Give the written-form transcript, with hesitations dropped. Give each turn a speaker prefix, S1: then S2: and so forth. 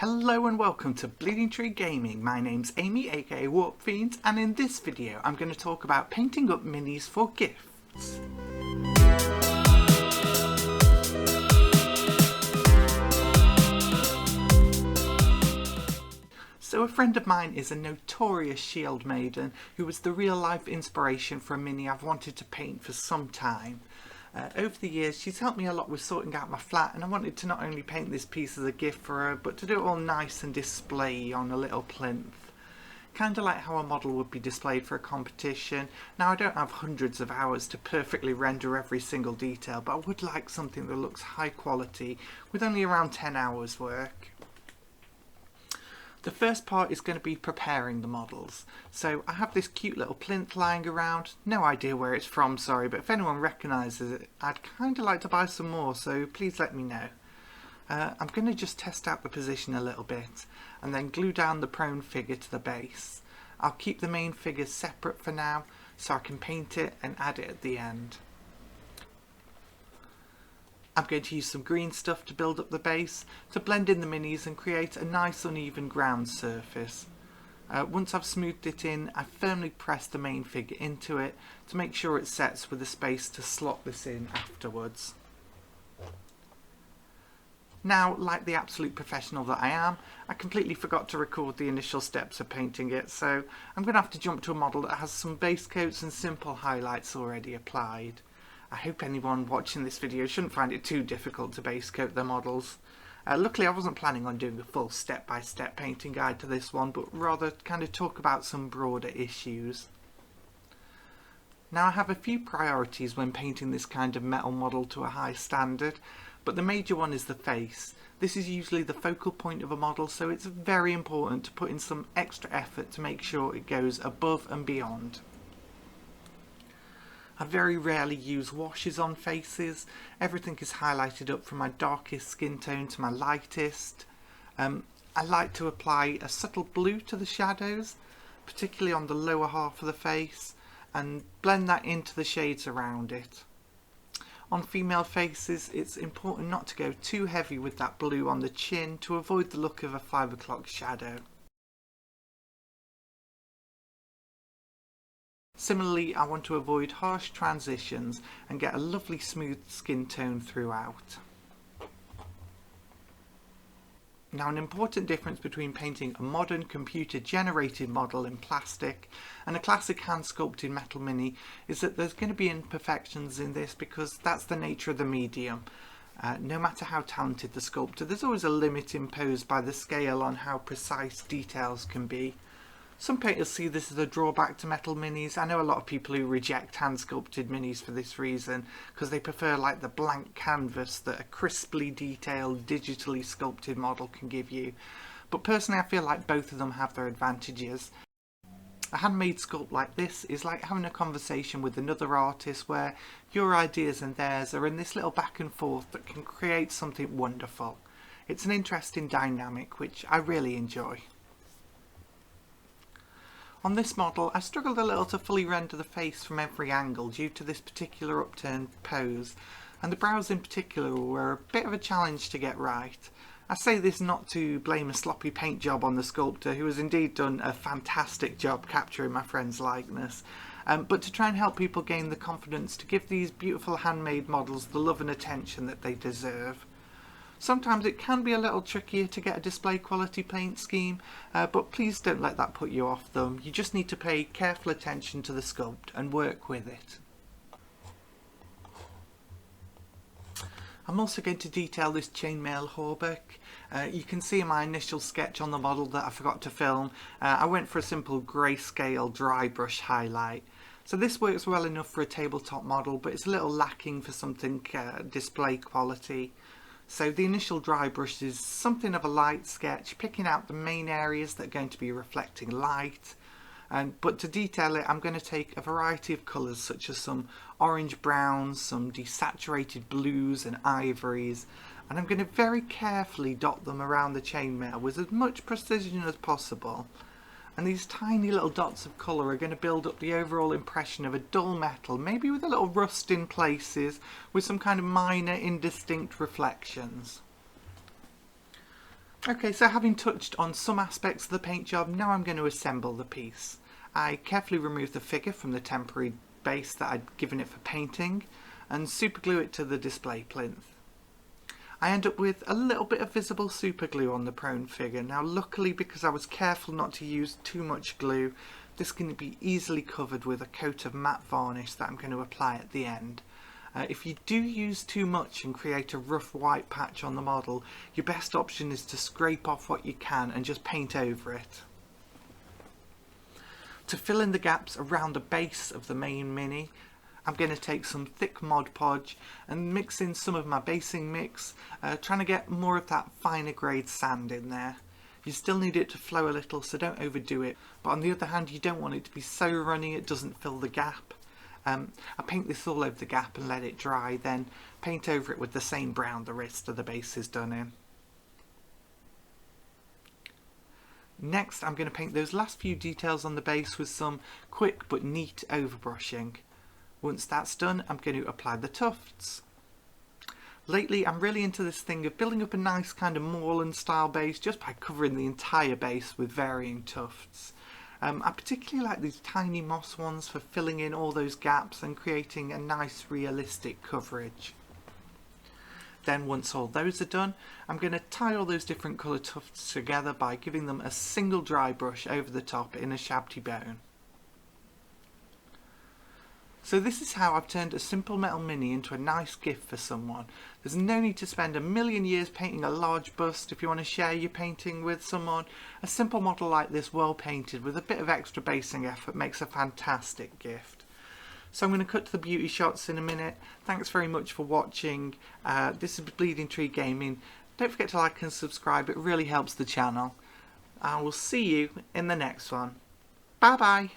S1: Hello and welcome to Bleeding Tree Gaming. My name's Amy, aka Warpfiend, and in this video I'm going to talk about painting up minis for gifts. So a friend of mine is a notorious shield maiden who was the real life inspiration for a mini I've wanted to paint for some time. Over the years she's helped me a lot with sorting out my flat, and I wanted to not only paint this piece as a gift for her but to do it all nice and display on a little plinth. Kinda like how a model would be displayed for a competition. Now I don't have hundreds of hours to perfectly render every single detail, but I would like something that looks high quality with only around 10 hours work. The first part is going to be preparing the models. So I have this cute little plinth lying around, no idea where it's from, sorry, but if anyone recognises it, I'd kind of like to buy some more, so please let me know. I'm going to just test out the position a little bit and then glue down the prone figure to the base. I'll keep the main figure separate for now so I can paint it and add it at the end. I'm going to use some green stuff to build up the base, to blend in the minis and create a nice uneven ground surface. Once I've smoothed it in, I firmly press the main figure into it to make sure it sets with a space to slot this in afterwards. Now, like the absolute professional that I am, I completely forgot to record the initial steps of painting it, so I'm going to have to jump to a model that has some base coats and simple highlights already applied. I hope anyone watching this video shouldn't find it too difficult to base coat their models. Luckily I wasn't planning on doing a full step-by-step painting guide to this one, but rather kind of talk about some broader issues. Now I have a few priorities when painting this kind of metal model to a high standard, but the major one is the face. This is usually the focal point of a model, so it's very important to put in some extra effort to make sure it goes above and beyond. I very rarely use washes on faces. Everything is highlighted up from my darkest skin tone to my lightest. I like to apply a subtle blue to the shadows, particularly on the lower half of the face, and blend that into the shades around it. On female faces, it's important not to go too heavy with that blue on the chin to avoid the look of a 5 o'clock shadow. Similarly, I want to avoid harsh transitions and get a lovely smooth skin tone throughout. Now, an important difference between painting a modern computer generated model in plastic and a classic hand sculpted metal mini is that there's going to be imperfections in this because that's the nature of the medium. No matter how talented the sculptor, there's always a limit imposed by the scale on how precise details can be. Some painters see this as a drawback to metal minis. I know a lot of people who reject hand sculpted minis for this reason because they prefer like the blank canvas that a crisply detailed digitally sculpted model can give you. But personally I feel like both of them have their advantages. A handmade sculpt like this is like having a conversation with another artist where your ideas and theirs are in this little back and forth that can create something wonderful. It's an interesting dynamic which I really enjoy. On this model, I struggled a little to fully render the face from every angle due to this particular upturned pose, and the brows in particular were a bit of a challenge to get right. I say this not to blame a sloppy paint job on the sculptor, who has indeed done a fantastic job capturing my friend's likeness, but to try and help people gain the confidence to give these beautiful handmade models the love and attention that they deserve. Sometimes it can be a little trickier to get a display quality paint scheme, but please don't let that put you off them. You just need to pay careful attention to the sculpt and work with it. I'm also going to detail this chainmail hauberk. You can see in my initial sketch on the model that I forgot to film, I went for a simple grayscale dry brush highlight. So this works well enough for a tabletop model, but it's a little lacking for something display quality. So the initial dry brush is something of a light sketch, picking out the main areas that are going to be reflecting light. But to detail it, I'm going to take a variety of colours such as some orange browns, some desaturated blues and ivories, and I'm going to very carefully dot them around the chainmail with as much precision as possible. And these tiny little dots of colour are going to build up the overall impression of a dull metal, maybe with a little rust in places, with some kind of minor indistinct reflections. Okay, so having touched on some aspects of the paint job, now I'm going to assemble the piece. I carefully remove the figure from the temporary base that I'd given it for painting and super glue it to the display plinth. I end up with a little bit of visible super glue on the prone figure. Now luckily, because I was careful not to use too much glue, this can be easily covered with a coat of matte varnish that I'm going to apply at the end. If you do use too much and create a rough white patch on the model, your best option is to scrape off what you can and just paint over it. To fill in the gaps around the base of the main Mini, I'm going to take some thick Mod Podge and mix in some of my basing mix, trying to get more of that finer grade sand in there. You still need it to flow a little, so don't overdo it, but on the other hand you don't want it to be so runny it doesn't fill the gap. I paint this all over the gap and let it dry, then paint over it with the same brown the rest of the base is done in. Next I'm going to paint those last few details on the base with some quick but neat overbrushing. Once that's done, I'm going to apply the tufts. Lately I'm really into this thing of building up a nice kind of moorland style base just by covering the entire base with varying tufts. I particularly like these tiny moss ones for filling in all those gaps and creating a nice realistic coverage. Then once all those are done, I'm going to tie all those different colour tufts together by giving them a single dry brush over the top in a shabby bone. So this is how I've turned a simple metal Mini into a nice gift for someone. There's no need to spend a million years painting a large bust if you want to share your painting with someone. A simple model like this, well painted with a bit of extra basing effort, makes a fantastic gift. So I'm going to cut to the beauty shots in a minute. Thanks very much for watching. This is Bleeding Tree Gaming. Don't forget to like and subscribe, it really helps the channel. I will see you in the next one. Bye bye.